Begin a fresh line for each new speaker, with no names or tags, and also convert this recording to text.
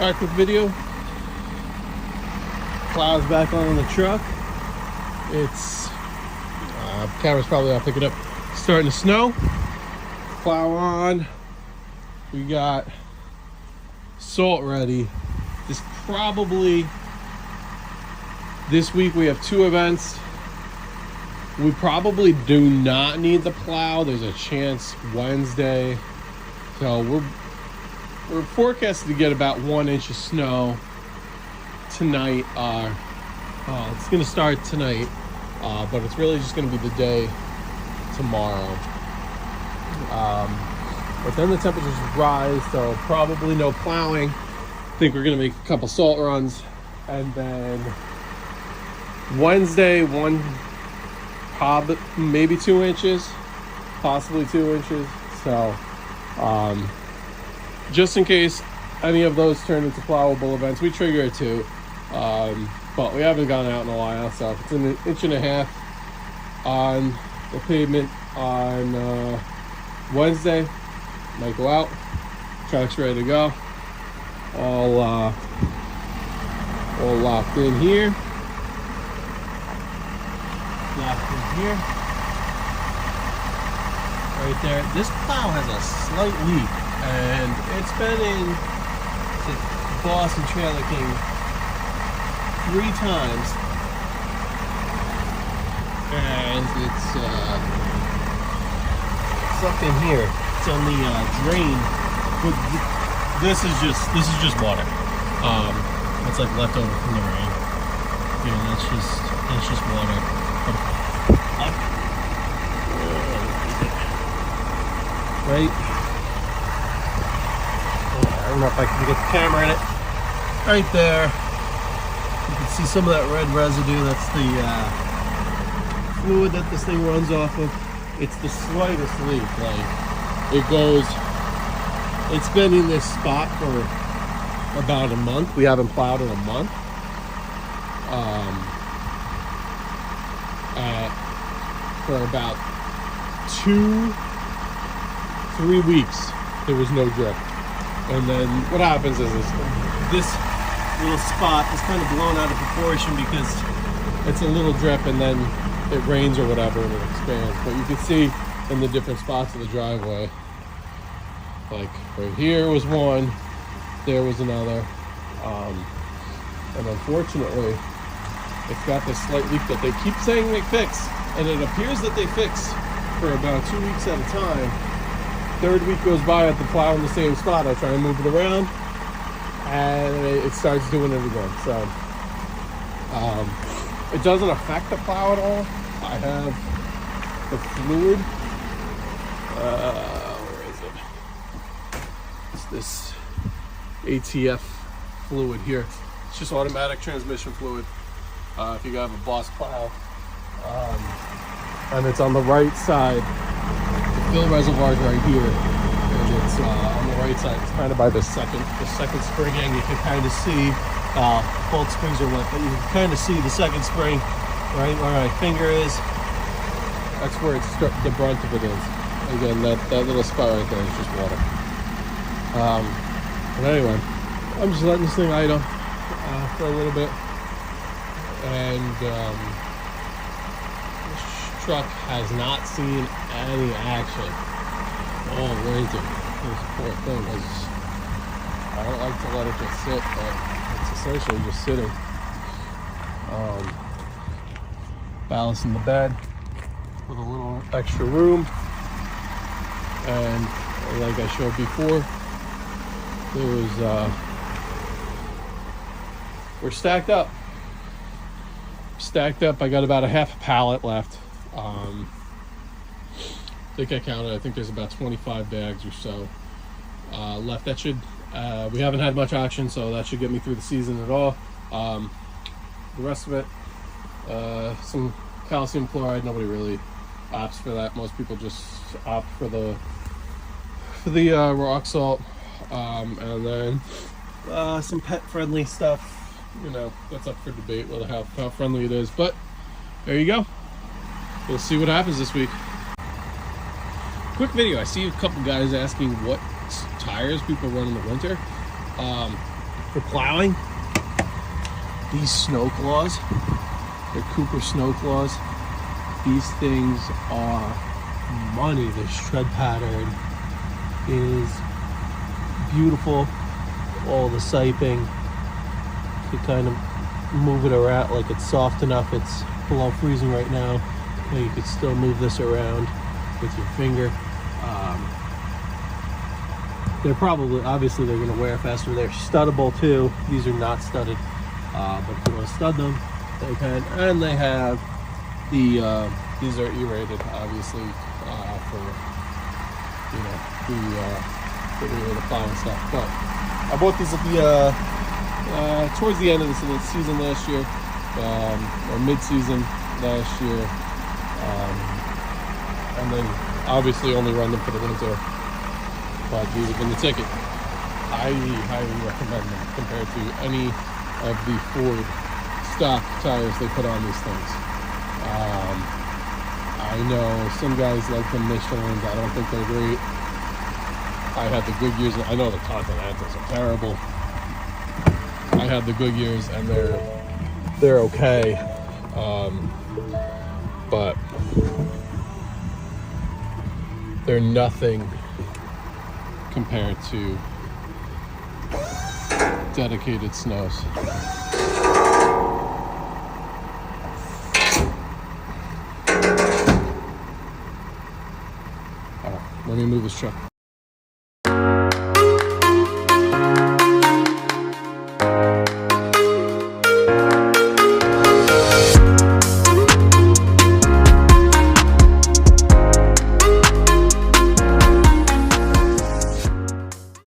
Alright, quick video. Plow's back on the truck. It's camera's probably not picking up. Starting to snow. Plow on. We got salt ready. This week we have 2 events. We probably do not need the plow. There's a chance Wednesday. So we're forecasted to get about 1 inch of snow tonight. It's going to start tonight, but it's really just going to be the day tomorrow. But then the temperatures rise, so probably no plowing. I think we're going to make a couple salt runs, and then Wednesday, maybe 2 inches, possibly 2 inches. So just in case any of those turn into plowable events, we trigger it too. But we haven't gone out in a while, so if it's an inch and a half on the pavement on Wednesday, might go out. Truck's ready to go. All locked in here. Locked in here. Right there. This plow has a slight leak, and it's been in to Boston Trailer King 3 times, and it's sucked in here. It's on the drain, but this is just water. It's like leftover from the rain. Yeah, that's just water. Right? I don't know if I can get the camera in it. Right there. You can see some of that red residue. That's the fluid that this thing runs off of. It's the slightest leak. It's been in this spot for about a month. We haven't plowed in a month. For about 2-3 weeks, there was no drip. And then what happens is this little spot is kind of blown out of proportion because it's a little drip, and then it rains or whatever and it expands. But you can see in the different spots of the driveway, like right here was one, there was another, and unfortunately it's got this slight leak that they keep saying they fix, and it appears that they fix for about 2 weeks at a time. 3rd week goes by at the plow in the same spot. I try and move it around, and it starts doing it again. So it doesn't affect the plow at all. I have the fluid. Where is it? It's this ATF fluid here. It's just automatic transmission fluid. If you have a Boss plow, and it's on the right side. The fill reservoir is right here, and it's on the right side. It's kind of by the second spring end. You can kind of see both springs are wet, but you can kind of see the second spring right where my finger is. That's where the brunt of it is. Again, that little spot right there is just water. But anyway, I'm just letting this thing idle for a little bit. And this truck has not seen any action all winter. This poor thing I don't like to let it just sit, but it's essentially just sitting. Ballast in the bed with a little extra room, and like I showed before, we're stacked up. I got about a half a pallet left. I think I counted. I think there's about 25 bags or so left. That should we haven't had much action, so that should get me through the season at all. The rest of it, some calcium chloride. Nobody really opts for that. Most people just opt for the rock salt, and then some pet friendly stuff. You know, that's up for debate whether how friendly it is, but there you go. We'll see what happens this week. Quick video. I see a couple guys asking what tires people run in the winter. for plowing. These snow claws, they're Cooper snow claws. These things are money. The shred pattern is beautiful. All the siping, you kind of move it around like it's soft enough. It's below freezing right now, but you could still move this around with your finger. They're probably, obviously they're gonna wear faster. They're studdable too. These are not studded, but if you want to stud them, they can. And they have the, these are E-rated, obviously, for, you know, the E-rated plow and stuff. But I bought these at the, towards the end of the season last year, or mid-season last year. And then obviously only run them for the winter. But these have been the ticket. Highly, highly recommend them compared to any of the Ford stock tires they put on these things. I know some guys like the Michelins. I don't think they're great. I had the Goodyears. I know the Continentals are terrible. I had the Goodyears and they're okay. But they're nothing compared to dedicated snows. Let me move this truck.